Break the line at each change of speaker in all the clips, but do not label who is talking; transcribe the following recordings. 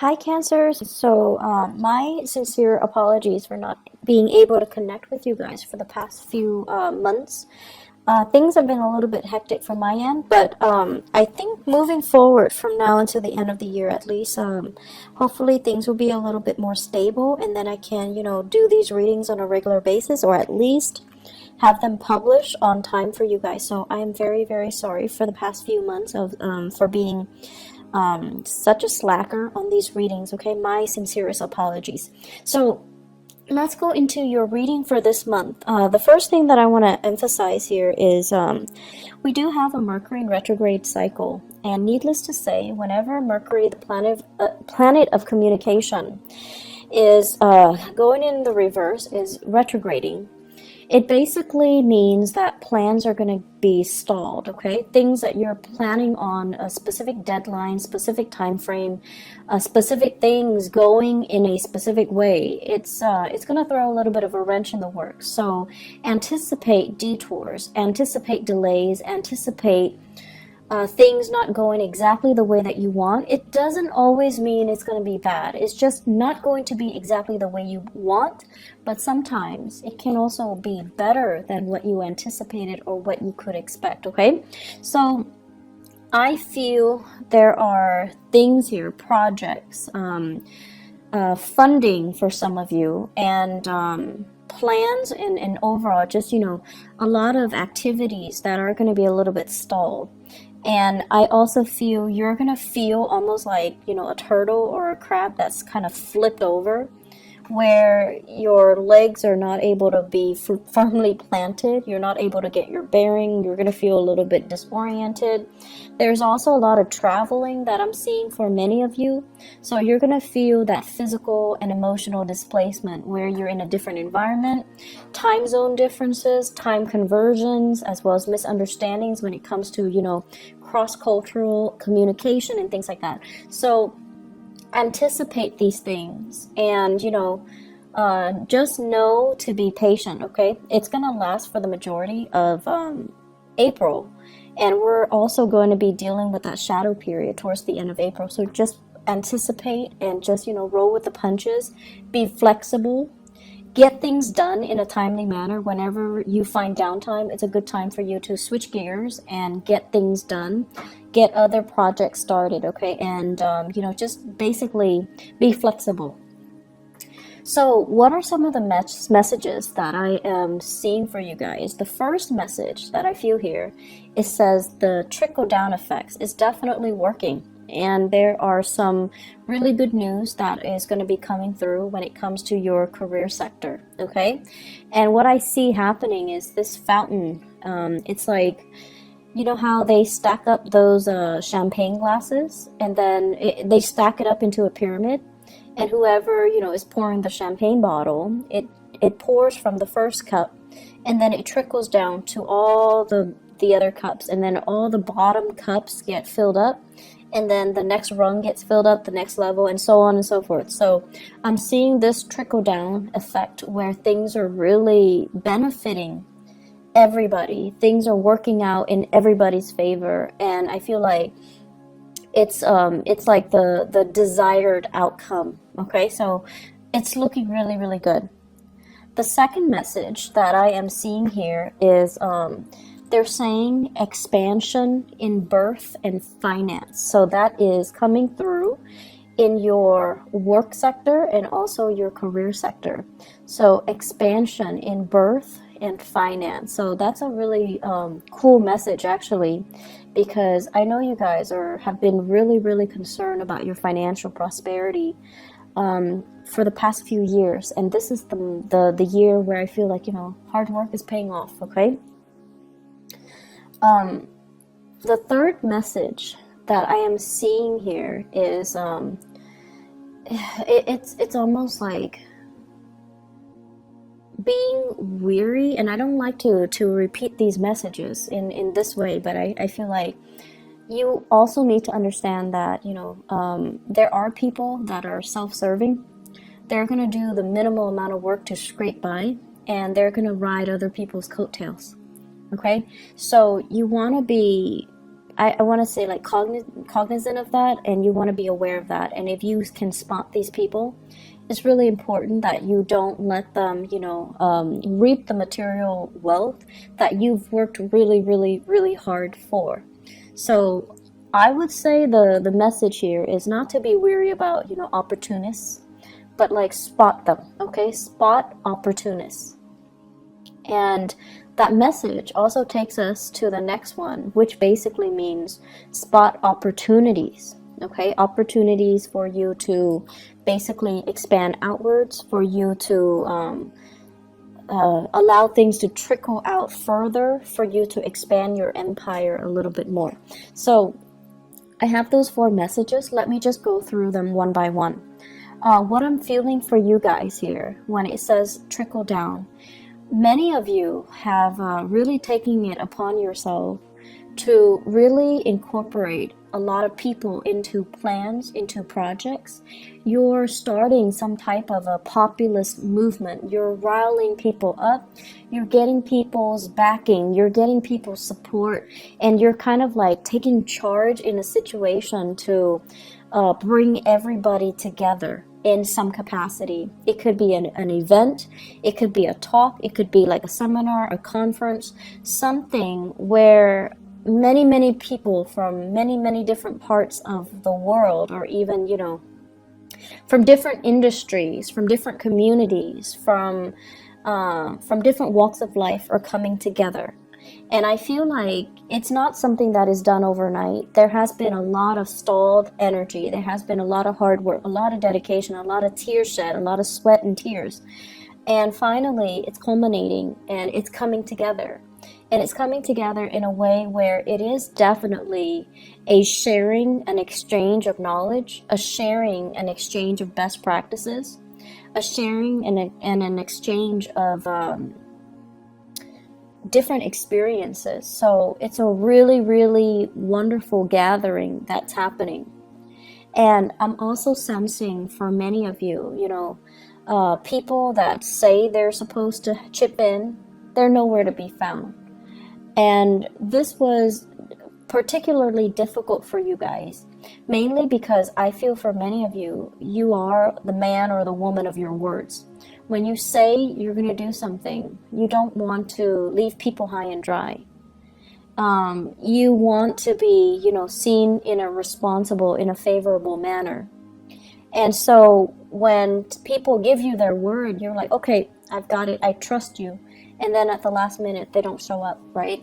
Hi, Cancers. My sincere apologies for not being able to connect with you guys for the past few months. Things have been a little bit hectic from my end, but I think moving forward from now until the end of the year at least, hopefully things will be a little bit more stable, and then I can, do these readings on a regular basis, or at least have them published on time for you guys. So I am very, very sorry for the past few months of for being such a slacker on these readings. Okay, my sincerest apologies. So let's go into your reading for this month. The first thing that I want to emphasize here is we do have a Mercury in retrograde cycle, and needless to say, whenever Mercury, the planet of communication, is going in the reverse, is retrograding, it basically means that plans are going to be stalled, okay? Things that you're planning on, a specific deadline, specific time frame, specific things going in a specific way, it's going to throw a little bit of a wrench in the works. So anticipate detours, anticipate delays, anticipate things not going exactly the way that you want. It doesn't always mean it's going to be bad. It's just not going to be exactly the way you want, but sometimes it can also be better than what you anticipated or what you could expect, okay? So I feel there are things here, projects, funding for some of you, and plans and overall just, a lot of activities that are going to be a little bit stalled. And I also feel you're going to feel almost like, a turtle or a crab that's kind of flipped over, where your legs are not able to be firmly planted. You're not able to get your bearing. You're going to feel a little bit disoriented. There's also a lot of traveling that I'm seeing for many of you. So you're going to feel that physical and emotional displacement where you're in a different environment, time zone differences, time conversions, as well as misunderstandings when it comes to, cross-cultural communication and things like that. So anticipate these things, and just know to be patient, okay? It's gonna last for the majority of April, and we're also going to be dealing with that shadow period towards the end of April. So just anticipate and just roll with the punches, be flexible, get things done in a timely manner. Whenever you find downtime, it's a good time for you to switch gears and get things done, get other projects started, okay? And just basically be flexible. So what are some of the messages that I am seeing for you guys? The first message that I feel here, it says the trickle down effects is definitely working. And there are some really good news that is going to be coming through when it comes to your career sector, okay? And what I see happening is this fountain. It's like, how they stack up those champagne glasses, and then they stack it up into a pyramid, and whoever is pouring the champagne bottle, it pours from the first cup, and then it trickles down to all the other cups, and then all the bottom cups get filled up, and then the next rung gets filled up, the next level, and so on and so forth. So I'm seeing this trickle down effect where things are really benefiting everybody. Things are working out in everybody's favor, and I feel like it's like the desired outcome, okay? So it's looking really, really good. The second message that I am seeing here is they're saying expansion in birth and finance. So that is coming through in your work sector and also your career sector. So expansion in birth and finance. So that's a really cool message, actually, because I know you guys have been really, really concerned about your financial prosperity for the past few years, and this is the year where I feel like hard work is paying off, okay? The third message that I am seeing here is it's almost like being weary, and I don't like to repeat these messages in this way, but I feel like you also need to understand that there are people that are self-serving. They're going to do the minimal amount of work to scrape by, and they're going to ride other people's coattails, okay? So you want to be I want to say like cognizant of that, and you want to be aware of that. And if you can spot these people, it's really important that you don't let them, reap the material wealth that you've worked really, really, really hard for. So I would say the message here is not to be weary about, opportunists, but like spot them, okay? Spot opportunists. And that message also takes us to the next one, which basically means spot opportunities, okay? Opportunities for you to basically expand outwards, for you to allow things to trickle out further, for you to expand your empire a little bit more. So I have those 4 messages. Let me just go through them one by one. What I'm feeling for you guys here when it says trickle down, many of you have really taken it upon yourself to really incorporate a lot of people into plans, into projects. You're starting some type of a populist movement. You're riling people up. You're getting people's backing. You're getting people's support. And you're kind of like taking charge in a situation to bring everybody together in some capacity. It could be an event, it could be a talk, it could be like a seminar, a conference, something where many people from many different parts of the world, or even, from different industries, from different communities, from different walks of life are coming together. And I feel like it's not something that is done overnight. There has been a lot of stalled energy. There has been a lot of hard work, a lot of dedication, a lot of tears shed, a lot of sweat and tears. And finally, it's culminating and it's coming together. And it's coming together in a way where it is definitely a sharing, an exchange of knowledge, a sharing, an exchange of best practices, a sharing and an exchange of different experiences. So it's a really, really wonderful gathering that's happening. And I'm also sensing for many of you, people that say they're supposed to chip in, they're nowhere to be found. And this was particularly difficult for you guys, mainly because I feel for many of you, you are the man or the woman of your words. When you say you're going to do something, you don't want to leave people high and dry. You want to be, seen in a responsible, in a favorable manner. And so when people give you their word, you're like, okay, I've got it, I trust you. And then at the last minute, they don't show up, right?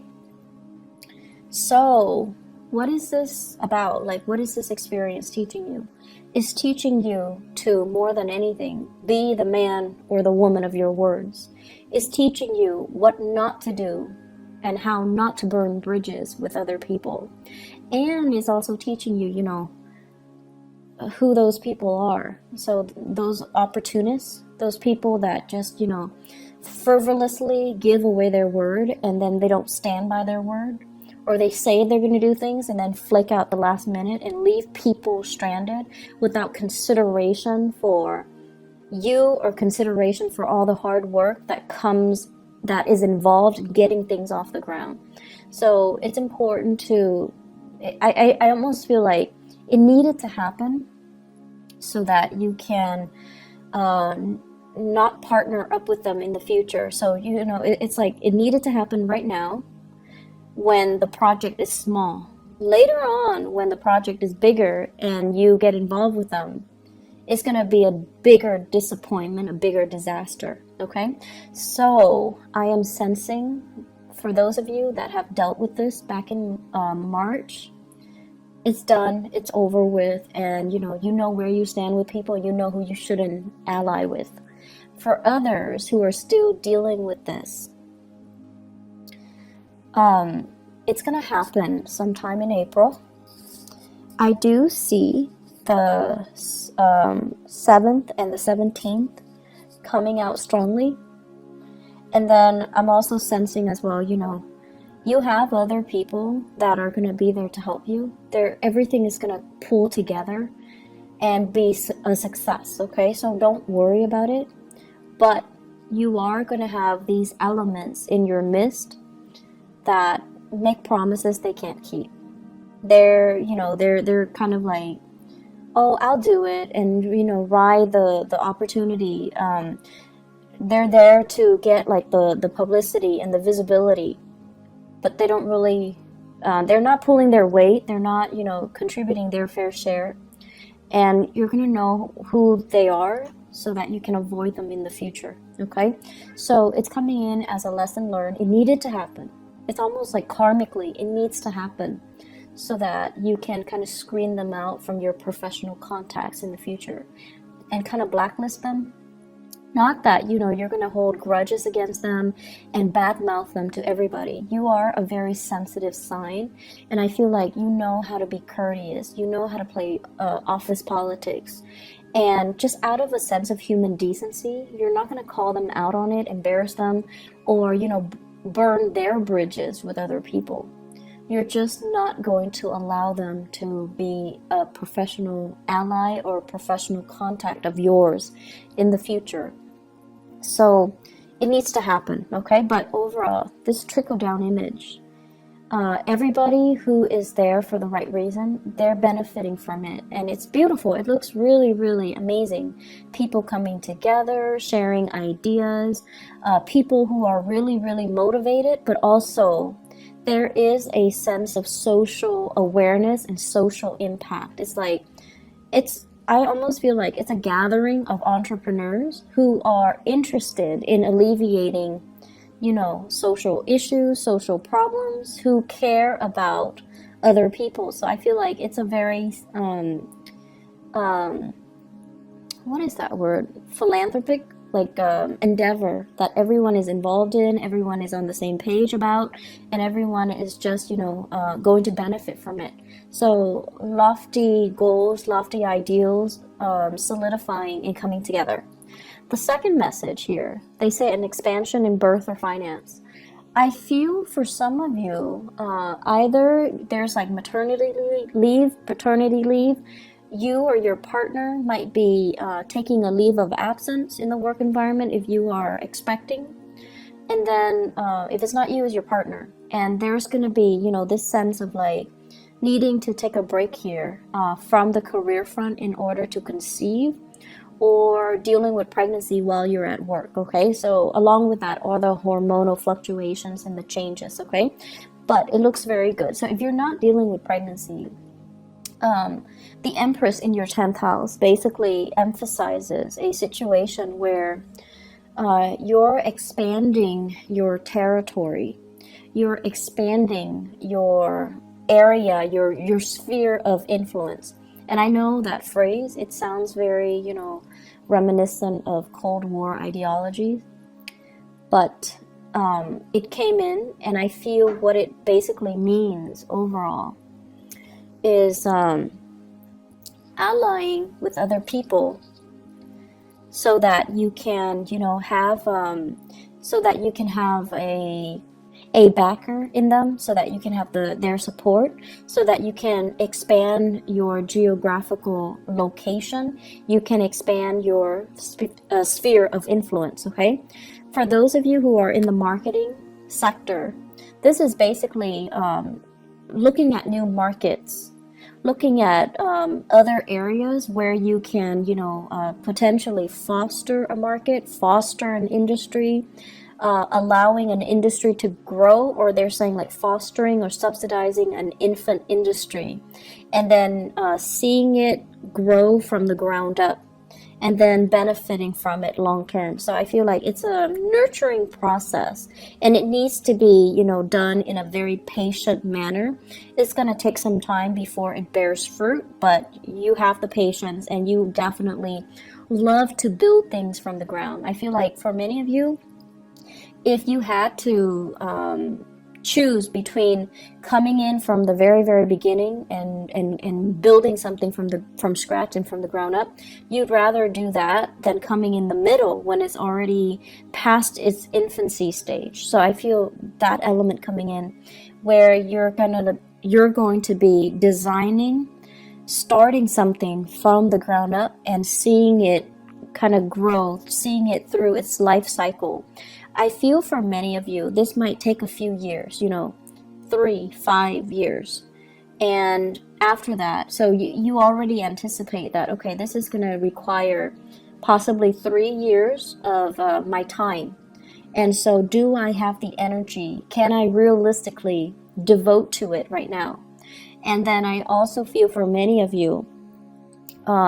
So what is this about? Like, what is this experience teaching you? It's teaching you to, more than anything, be the man or the woman of your words. It's teaching you what not to do and how not to burn bridges with other people. And it's also teaching you, who those people are. So those opportunists, those people that just, frivolously give away their word and then they don't stand by their word. Or they say they're going to do things and then flake out the last minute and leave people stranded without consideration for you or consideration for all the hard work that is involved in getting things off the ground. So it's important to, I almost feel like it needed to happen so that you can not partner up with them in the future. So, it's like it needed to happen right now, when the project is small. Later on, when the project is bigger and you get involved with them, it's going to be a bigger disappointment, a bigger disaster, okay? So I am sensing, for those of you that have dealt with this back in March, it's done, it's over with, and you know where you stand with people, you know who you shouldn't ally with. For others who are still dealing with this, it's going to happen sometime in April. I do see the 7th and the 17th coming out strongly. And then I'm also sensing as well, you have other people that are going to be there to help you. Everything is going to pull together and be a success, okay? So don't worry about it. But you are going to have these elements in your midst that make promises they can't keep. They're, they're kind of like, oh, I'll do it, and ride the opportunity. They're there to get like the publicity and the visibility, but they don't really, they're not pulling their weight. They're not, contributing their fair share. And you're going to know who they are so that you can avoid them in the future. Okay. So it's coming in as a lesson learned. It needed to happen. It's almost like karmically, it needs to happen so that you can kind of screen them out from your professional contacts in the future and kind of blacklist them. Not that, you're going to hold grudges against them and badmouth them to everybody. You are a very sensitive sign, and I feel like you know how to be courteous. You know how to play office politics. And just out of a sense of human decency, you're not going to call them out on it, embarrass them, or, burn their bridges with other people. You're just not going to allow them to be a professional ally or a professional contact of yours in the future. So it needs to happen, okay? But overall, this trickle-down image, everybody who is there for the right reason, they're benefiting from it. And it's beautiful. It looks really, really amazing. People coming together, sharing ideas, people who are really, really motivated, but also there is a sense of social awareness and social impact. I almost feel like it's a gathering of entrepreneurs who are interested in alleviating, social issues, social problems, who care about other people. So I feel like it's a very, what is that word? Philanthropic, endeavor that everyone is involved in, everyone is on the same page about, and everyone is just, going to benefit from it. So lofty goals, lofty ideals, solidifying and coming together. The second message here, they say an expansion in birth or finance. I feel for some of you, either there's like maternity leave, paternity leave. You or your partner might be taking a leave of absence in the work environment if you are expecting. And then if it's not you, it's your partner. And there's going to be, this sense of like needing to take a break here from the career front in order to conceive, or dealing with pregnancy while you're at work, okay? So along with that are the hormonal fluctuations and the changes, okay? But it looks very good. So if you're not dealing with pregnancy, the Empress in your 10th house basically emphasizes a situation where you're expanding your territory, you're expanding your area, your sphere of influence. And I know that phrase, it sounds very, reminiscent of Cold War ideologies, but it came in, and I feel what it basically means overall is allying with other people so that you can, have a backer in them, so that you can have their support, so that you can expand your geographical location, you can expand your sphere of influence, okay? For those of you who are in the marketing sector, this is basically looking at new markets, looking at other areas where you can, potentially foster a market, foster an industry, allowing an industry to grow, or they're saying like fostering or subsidizing an infant industry, and then seeing it grow from the ground up, and then benefiting from it long term. So I feel like it's a nurturing process, and it needs to be, done in a very patient manner. It's going to take some time before it bears fruit, but you have the patience, and you definitely love to build things from the ground. I feel like for many of you, if you had to choose between coming in from the very, very beginning and building something from scratch and from the ground up, you'd rather do that than coming in the middle when it's already past its infancy stage. So I feel that element coming in, where you're going to be designing, starting something from the ground up and seeing it kind of grow, seeing it through its life cycle. I feel for many of you, this might take a few years, 3-5 years. And after that, so you already anticipate that, okay, this is going to require possibly 3 years of my time. And so do I have the energy? Can I realistically devote to it right now? And then I also feel for many of you,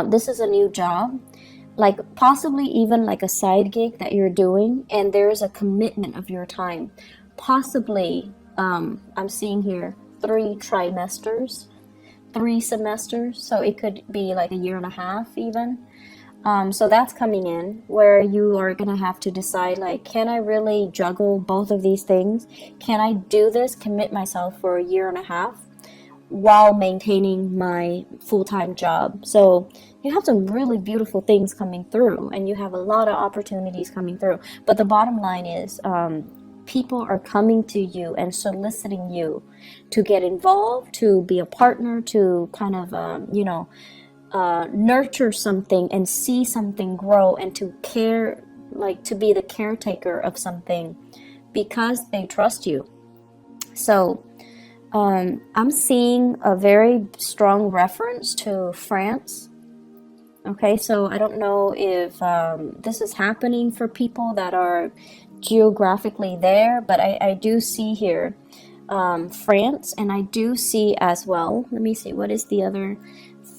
this is a new job, like possibly even like a side gig that you're doing, and there's a commitment of your time. Possibly, I'm seeing here 3 semesters, so it could be like a year and a half even. So that's coming in where you are going to have to decide, like, can I really juggle both of these things? Can I do this, commit myself for a year and a half while maintaining my full-time job? So you have some really beautiful things coming through, and you have a lot of opportunities coming through. But the bottom line is, people are coming to you and soliciting you to get involved, to be a partner, to kind of, nurture something and see something grow, and to care, like to be the caretaker of something because they trust you. So I'm seeing a very strong reference to France. Okay, so I don't know if this is happening for people that are geographically there, but I do see here France, and I do see as well, let me see, what is the other,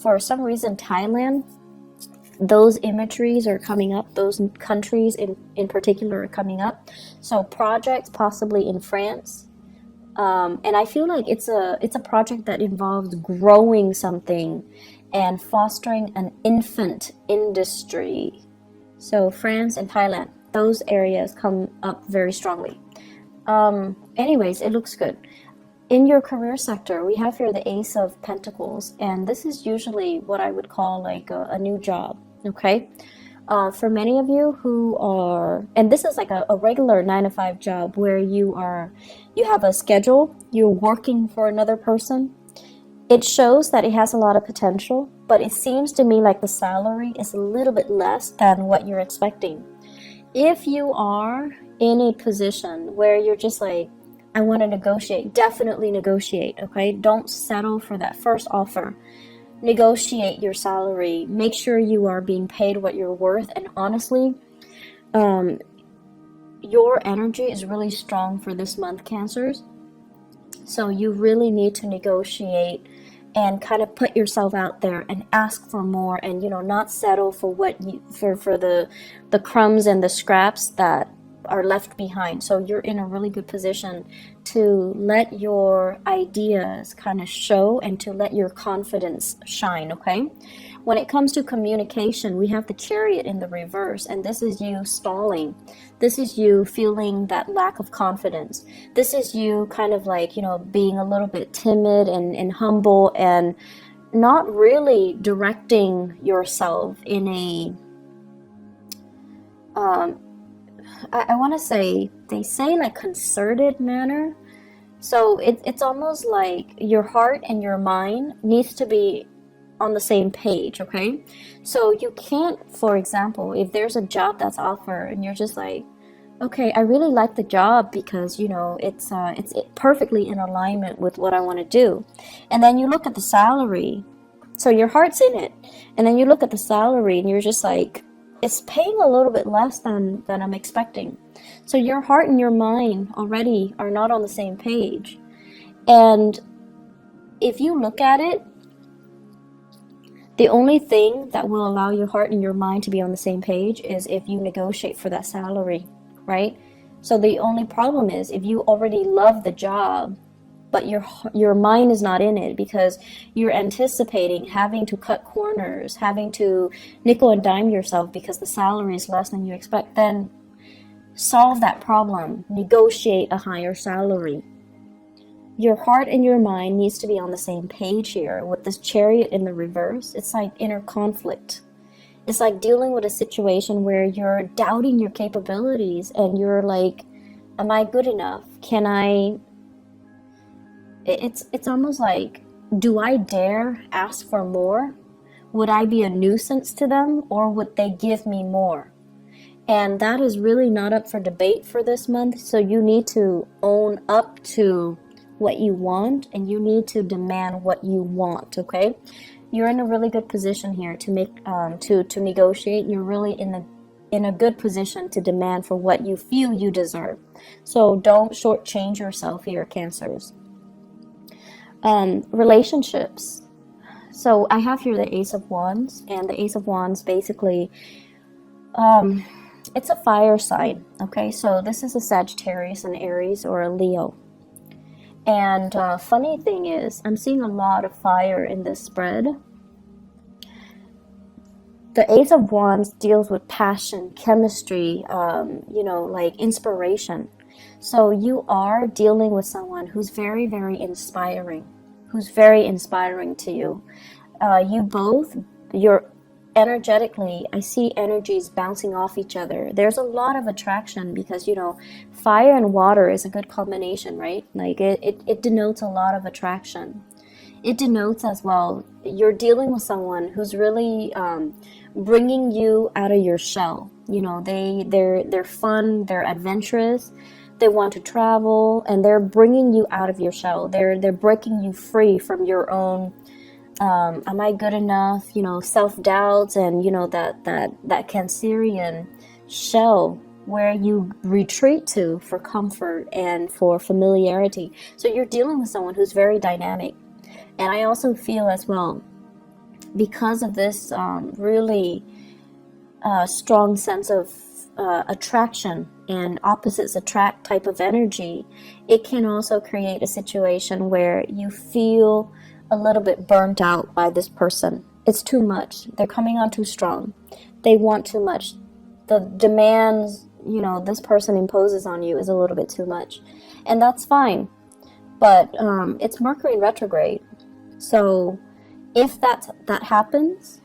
for some reason Thailand, those imageries are coming up, those countries in particular are coming up. So projects possibly in France, and I feel like it's a project that involves growing something and fostering an infant industry. So France and Thailand, those areas come up very strongly. Anyways, it looks good. In your career sector, we have here the Ace of Pentacles, and this is usually what I would call like a new job, okay? For many of you who are, and this is like a regular 9 to 5 job where you have a schedule, you're working for another person. It shows that it has a lot of potential, but it seems to me like the salary is a little bit less than what you're expecting. If you are in a position where you're just like, I want to negotiate, definitely negotiate, okay? Don't settle for that first offer. Negotiate your salary. Make sure you are being paid what you're worth. And honestly, your energy is really strong for this month, Cancers. So you really need to negotiate and kind of put yourself out there and ask for more, and not settle for what for the crumbs and the scraps that are left behind. So you're in a really good position to let your ideas kind of show and to let your confidence shine, okay? When it comes to communication, we have the Chariot in the reverse, and this is you stalling. This is you feeling that lack of confidence. This is you kind of like, being a little bit timid and humble and not really directing yourself in a, I want to say, they say like concerted manner. So it's almost like your heart and your mind needs to be on the same page, okay? So you can't, for example, if there's a job that's offered and you're just like, okay, I really like the job because it's perfectly in alignment with what I want to do, and then you look at the salary, so your heart's in it, and then you look at the salary and you're just like, it's paying a little bit less than I'm expecting. So your heart and your mind already are not on the same page. And if you look at it, the only thing that will allow your heart and your mind to be on the same page is if you negotiate for that salary, right? So the only problem is if you already love the job, but your mind is not in it because you're anticipating having to cut corners, having to nickel and dime yourself because the salary is less than you expect, then solve that problem. Negotiate a higher salary. Your heart and your mind needs to be on the same page here. With this Chariot in the reverse, it's like inner conflict. It's like dealing with a situation where you're doubting your capabilities and you're like, am I good enough? Can I... It's almost like, do I dare ask for more? Would I be a nuisance to them, or would they give me more? And that is really not up for debate for this month. So you need to own up to what you want, and you need to demand what you want, okay? You're in a really good position here to make to negotiate. You're really in a good position to demand for what you feel you deserve. So don't shortchange yourself here, Cancers. Relationships. So I have here the Ace of Wands, and the Ace of Wands basically, it's a fire sign, okay? So this is a Sagittarius, an Aries, or a Leo. And funny thing is, I'm seeing a lot of fire in this spread. The Ace of Wands deals with passion, chemistry, like inspiration. So you are dealing with someone who's very, very inspiring, to you. You're energetically, I see energies bouncing off each other. There's a lot of attraction because, fire and water is a good combination, right? Like it denotes a lot of attraction. It denotes as well, you're dealing with someone who's really bringing you out of your shell. They're fun, they're adventurous, they want to travel, and they're bringing you out of your shell. They're breaking you free from your own am I good enough, self-doubts, and that Cancerian shell where you retreat to for comfort and for familiarity. So you're dealing with someone who's very dynamic. And I also feel as well, because of this really strong sense of attraction and opposites attract type of energy, it can also create a situation where you feel a little bit burnt out by this person. It's too much. They're coming on too strong. They want too much. The demands, this person imposes on you is a little bit too much. And that's fine. But it's Mercury in retrograde. So if that happens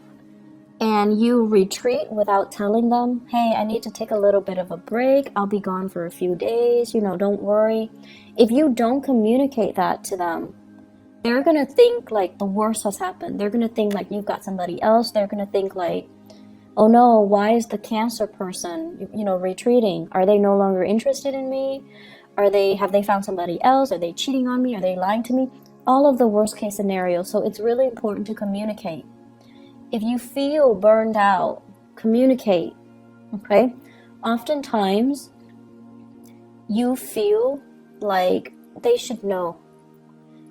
and you retreat without telling them, hey, I need to take a little bit of a break, I'll be gone for a few days, don't worry. If you don't communicate that to them, they're going to think like the worst has happened. They're going to think like you've got somebody else. They're going to think like, oh no, why is the Cancer person, retreating? Are they no longer interested in me? Have they found somebody else? Are they cheating on me? Are they lying to me? All of the worst case scenarios. So it's really important to communicate. If you feel burned out, communicate, okay? Oftentimes, you feel like they should know.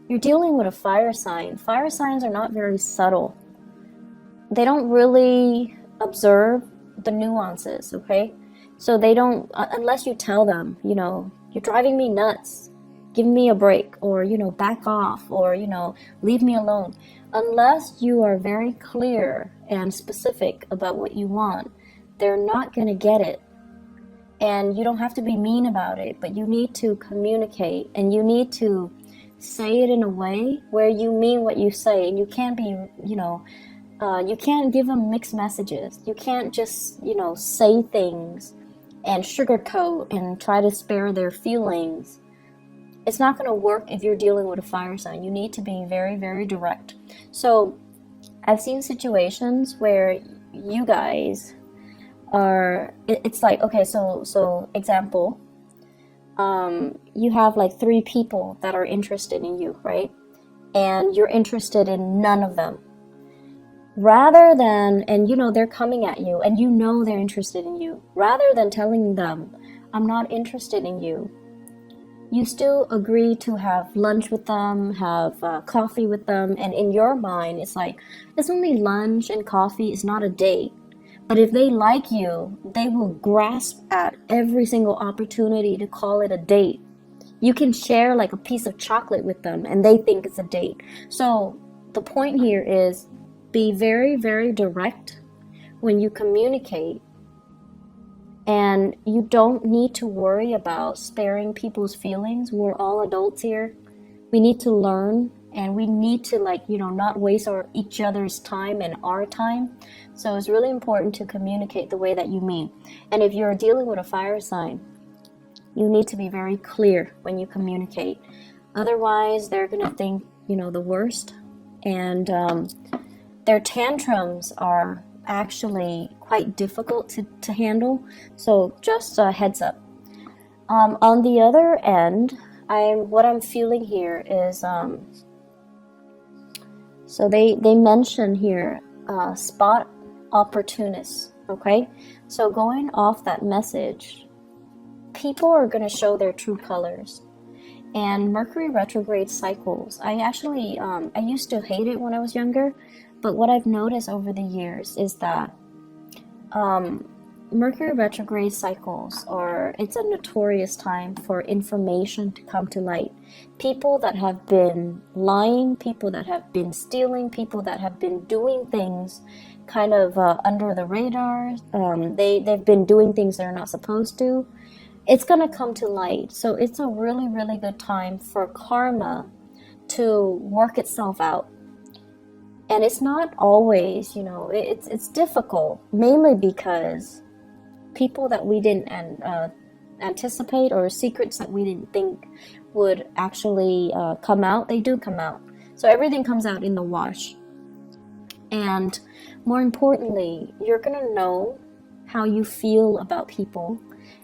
You're dealing with a fire sign. Fire signs are not very subtle. They don't really observe the nuances, okay? So they don't, unless you tell them, you're driving me nuts, give me a break, or, back off, or, leave me alone. Unless you are very clear and specific about what you want, they're not going to get it. And you don't have to be mean about it, but you need to communicate, and you need to say it in a way where you mean what you say, and you can't be, you can't give them mixed messages. You can't just, say things and sugarcoat and try to spare their feelings. It's not going to work if you're dealing with a fire sign. You need to be very, very direct. So I've seen situations where you guys are, it's like, okay, so example, you have like 3 people that are interested in you, right? And you're interested in none of them. Rather than, and they're coming at you and they're interested in you. Rather than telling them, I'm not interested in you, you still agree to have lunch with them, have coffee with them. And in your mind, it's like, it's only lunch and coffee, it's not a date. But if they like you, they will grasp at every single opportunity to call it a date. You can share like a piece of chocolate with them and they think it's a date. So the point here is be very, very direct when you communicate. And you don't need to worry about sparing people's feelings. We're all adults here. We need to learn, and we need to not waste each other's time and our time. So it's really important to communicate the way that you mean. And if you're dealing with a fire sign, you need to be very clear when you communicate. Otherwise, they're going to think, the worst. And their tantrums are actually quite difficult to handle. So just a heads up. On the other end, what I'm feeling here is so they mention here spot opportunists. Okay, so going off that message, people are going to show their true colors. And Mercury retrograde cycles, I actually I used to hate it when I was younger, but what I've noticed over the years is that Mercury retrograde cycles it's a notorious time for information to come to light. People that have been lying, people that have been stealing, people that have been doing things kind of under the radar, they've been doing things they're not supposed to. It's going to come to light. So it's a really, really good time for karma to work itself out. And it's not always, it's difficult, mainly because people that we didn't anticipate, or secrets that we didn't think would actually come out, they do come out. So everything comes out in the wash. And more importantly, you're going to know how you feel about people,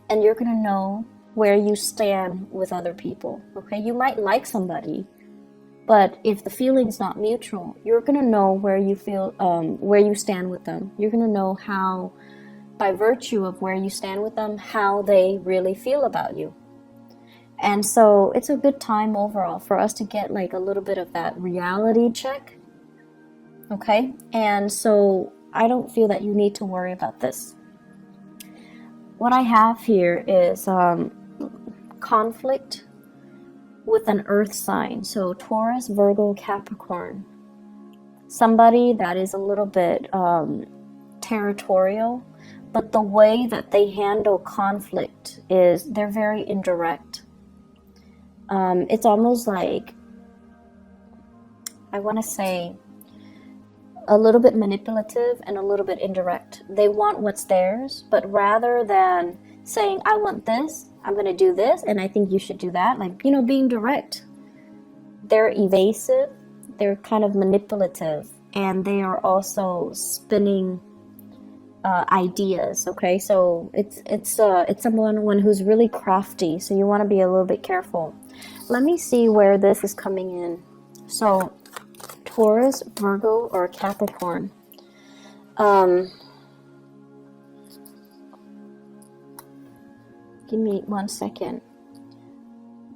and you're going to know where you stand with other people. Okay, you might like somebody, but if the feeling's not mutual, you're going to know where you feel, where you stand with them. You're going to know how, by virtue of where you stand with them, how they really feel about you. And so it's a good time overall for us to get like a little bit of that reality check. Okay, and so I don't feel that you need to worry about this. What I have here is conflict with an earth sign. So Taurus, Virgo, Capricorn. Somebody that is a little bit territorial, but the way that they handle conflict is they're very indirect. It's almost like, I want to say, a little bit manipulative and a little bit indirect. They want what's theirs, but rather than saying, I want this, I'm going to do this, and I think you should do that, like, being direct. They're evasive, they're kind of manipulative, and they are also spinning ideas. Okay, so it's someone who's really crafty, so you want to be a little bit careful. Let me see where this is coming in. So Taurus, Virgo, or Capricorn. Give me 1 second.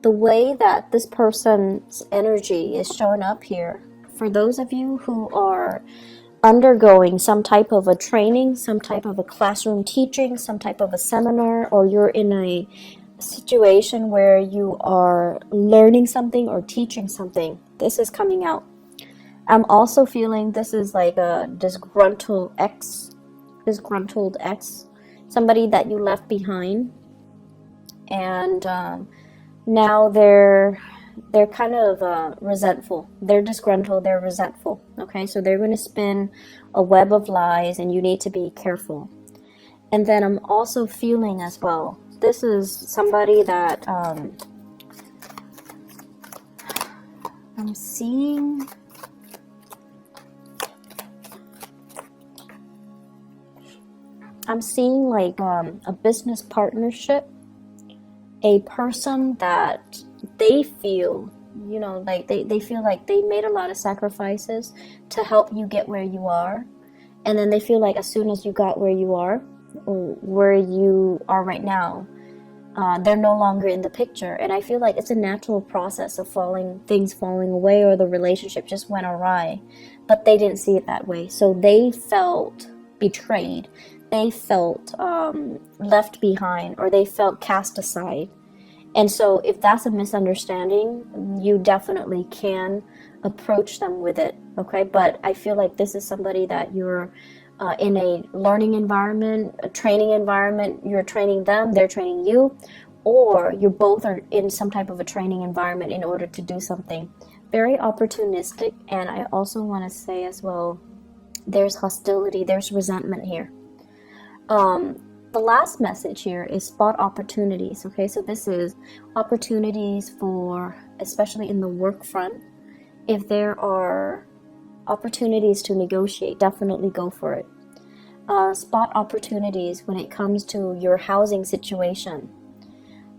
The way that this person's energy is showing up here, for those of you who are undergoing some type of a training, some type of a classroom teaching, some type of a seminar, or you're in a situation where you are learning something or teaching something, this is coming out. I'm also feeling this is like a disgruntled ex, somebody that you left behind, and now they're kind of resentful. They're disgruntled, they're resentful. Okay, so they're going to spin a web of lies, and you need to be careful. And then I'm also feeling as well, this is somebody that I'm seeing. I'm seeing like a business partnership, a person that they feel, like they feel like they made a lot of sacrifices to help you get where you are. And then they feel like as soon as you got where you are, or where you are right now, they're no longer in the picture. And I feel like it's a natural process of things falling away, or the relationship just went awry, but they didn't see it that way. So they felt betrayed. They felt left behind, or they felt cast aside. And so if that's a misunderstanding, you definitely can approach them with it, okay? But I feel like this is somebody that you're in a learning environment, a training environment, you're training them, they're training you, or you both are in some type of a training environment in order to do something. Very opportunistic. And I also want to say as well, there's hostility, there's resentment here. The last message here is spot opportunities. Okay, so this is opportunities for, especially in the work front. If there are opportunities to negotiate, definitely go for it. Spot opportunities when it comes to your housing situation.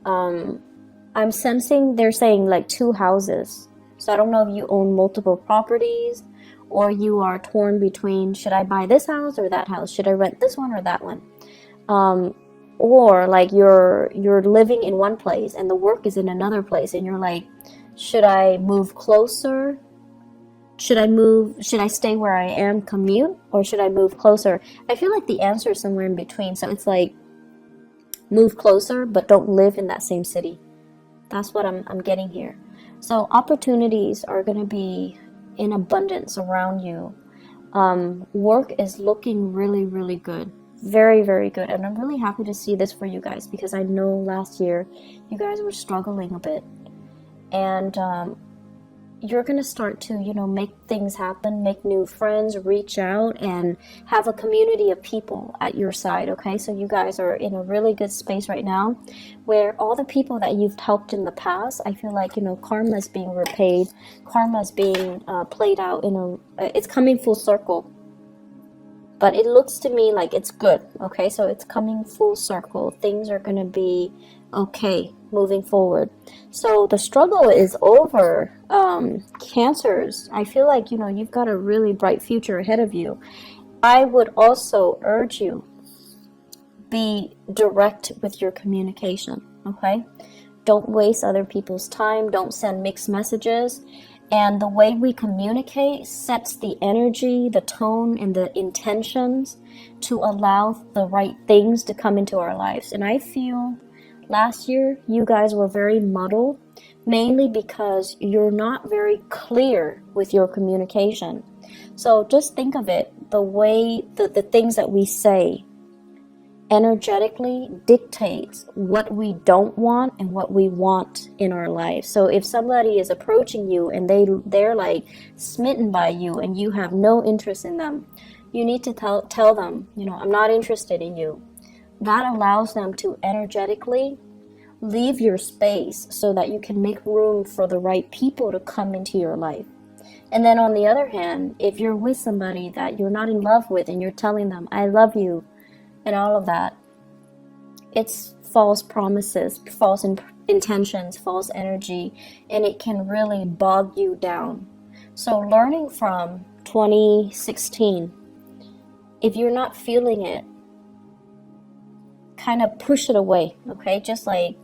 I I'm sensing they're saying like 2 houses. So I don't know if you own multiple properties or you are torn between, should I buy this house or that house? Should I rent this one or that one? Or like you're living in one place and the work is in another place and you're like, should I move closer? Should I stay where I am, commute, or should I move closer? I feel like the answer is somewhere in between. So it's like move closer, but don't live in that same city. That's what I'm getting here. So opportunities are going to be in abundance around you. Work is looking really, really good. Very, very good. And I'm really happy to see this for you guys because I know last year you guys were struggling a bit. And you're going to start to, make things happen, make new friends, reach out, and have a community of people at your side, okay? So you guys are in a really good space right now where all the people that you've helped in the past, I feel like, karma is being repaid, karma is being played out it's coming full circle. But it looks to me like it's good, okay? So it's coming full circle. Things are going to be okay moving forward. So the struggle is over. Cancers, I feel like, you've got a really bright future ahead of you. I would also urge you, be direct with your communication, okay? Don't waste other people's time. Don't send mixed messages. And the way we communicate sets the energy, the tone, and the intentions to allow the right things to come into our lives. And I feel last year you guys were very muddled, mainly because you're not very clear with your communication. So just think of it, the way the things that we say energetically dictates what we don't want and what we want in our life. So if somebody is approaching you and they're like smitten by you and you have no interest in them, you need to tell them, I'm not interested in you. That allows them to energetically leave your space so that you can make room for the right people to come into your life. And then on the other hand, if you're with somebody that you're not in love with and you're telling them, I love you, and all of that, it's false promises, false intentions, false energy, and it can really bog you down. So learning from 2016, if you're not feeling it, kind of push it away, okay? Just like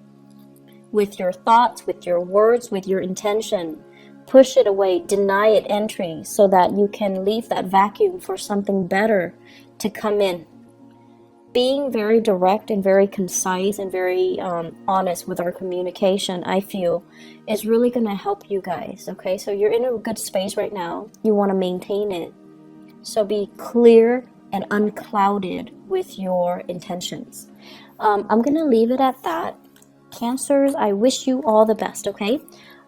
with your thoughts, with your words, with your intention, push it away, deny it entry so that you can leave that vacuum for something better to come in. Being very direct and very concise and very honest with our communication, I feel, is really going to help you guys, okay? So you're in a good space right now. You want to maintain it. So be clear and unclouded with your intentions. I'm going to leave it at that. Cancers, I wish you all the best, okay?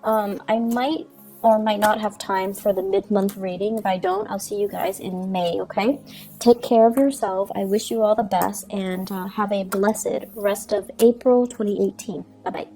I might or might not have time for the mid-month reading. If I don't, I'll see you guys in May, okay? Take care of yourself. I wish you all the best and have a blessed rest of April 2018. Bye-bye.